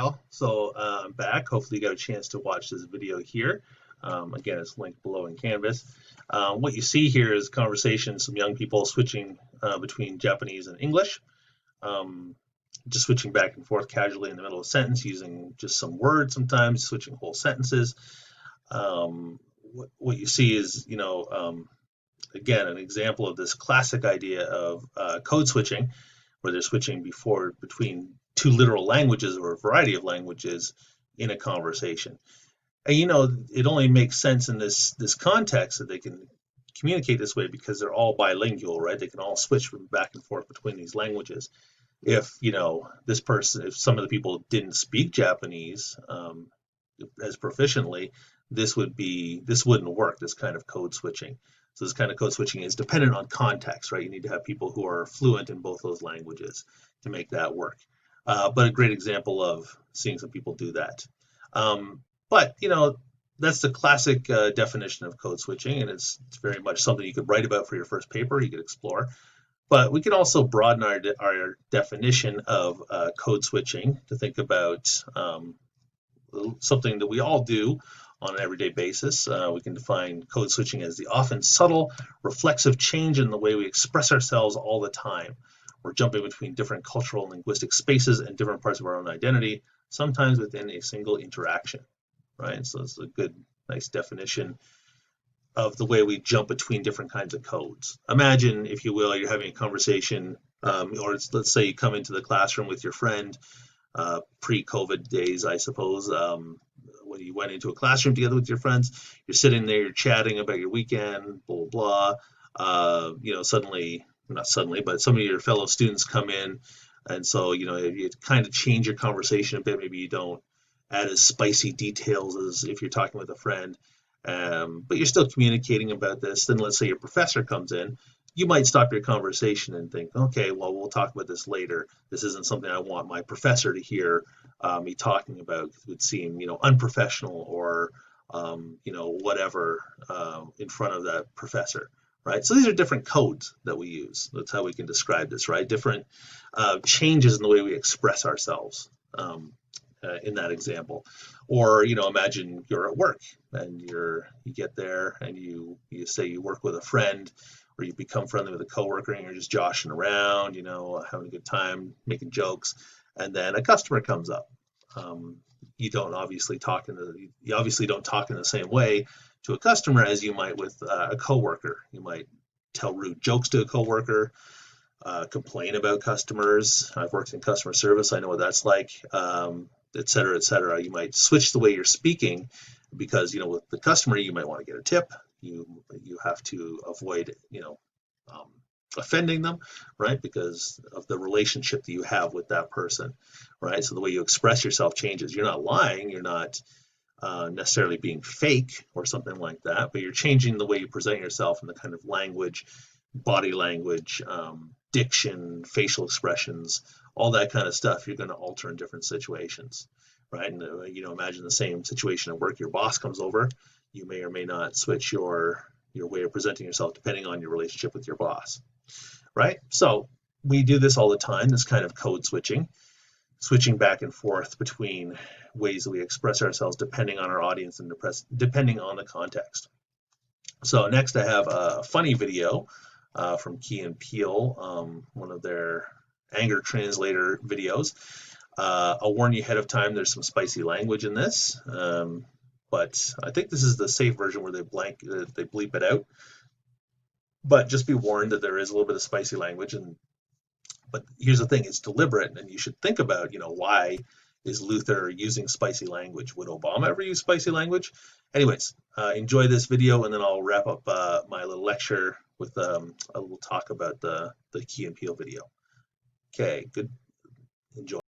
while. So I'm back. Hopefully you got a chance to watch this video here. Again, it's linked below in Canvas. What you see here is conversation, some young people switching between Japanese and English, just switching back and forth casually in the middle of a sentence, using just some words sometimes, switching whole sentences. What you see is, again, an example of this classic idea of code switching, where they're switching between two literal languages or a variety of languages in a conversation. And it only makes sense in this context that they can communicate this way because they're all bilingual, right? They can all switch back and forth between these languages. If if some of the people didn't speak Japanese as proficiently, this wouldn't work, this kind of code switching. So this kind of code switching is dependent on context, right? You need to have people who are fluent in both those languages to make that work. But a great example of seeing some people do that. But that's the classic definition of code switching, and it's very much something you could write about for your first paper, you could explore. But we can also broaden our definition of code switching to think about something that we all do on an everyday basis. We can define code switching as the often subtle, reflexive change in the way we express ourselves all the time. We're jumping between different cultural and linguistic spaces and different parts of our own identity, sometimes within a single interaction, right? So it's a good, nice definition of the way we jump between different kinds of codes. Imagine, if you will, you're having a conversation, or let's say you come into the classroom with your friend, pre-COVID days, I suppose, when you went into a classroom together with your friends, you're sitting there, you're chatting about your weekend, blah, blah, suddenly, not suddenly, but some of your fellow students come in, and so, you kind of change your conversation a bit. Maybe you don't add as spicy details as if you're talking with a friend, but you're still communicating about this. Then let's say your professor comes in, you might stop your conversation and think, okay, well, we'll talk about this later. This isn't something I want my professor to hear me talking about. It would seem, unprofessional or, whatever in front of that professor, right? So these are different codes that we use. That's how we can describe this, right? Different changes in the way we express ourselves in that example. Or, imagine you're at work and you get there and you say you work with a friend, or you become friendly with a coworker and you're just joshing around, having a good time, making jokes, and then a customer comes up. You obviously don't talk in the same way to a customer as you might with a coworker. You might tell rude jokes to a coworker, complain about customers. I've worked in customer service, I know what that's like, et cetera, et cetera. You might switch the way you're speaking because, with the customer, you might want to get a tip. You have to avoid, offending them, right? Because of the relationship that you have with that person, right? So the way you express yourself changes. You're not lying. You're not necessarily being fake or something like that, but you're changing the way you present yourself and the kind of language, body language, diction, facial expressions, all that kind of stuff you're going to alter in different situations, right? And, imagine the same situation at work. Your boss comes over. You may or may not switch your way of presenting yourself depending on your relationship with your boss, right? So we do this all the time, this kind of code switching back and forth between ways that we express ourselves depending on our audience and depending on the context. So next I have a funny video from Key and Peele, one of their anger translator videos. I'll warn you ahead of time, there's some spicy language in this. But I think this is the safe version where they bleep it out. But just be warned that there is a little bit of spicy language. But here's the thing, it's deliberate, and you should think about, why is Luther using spicy language? Would Obama ever use spicy language? Anyways, enjoy this video, and then I'll wrap up my little lecture with a little talk about the Key and Peele video. Okay, good. Enjoy.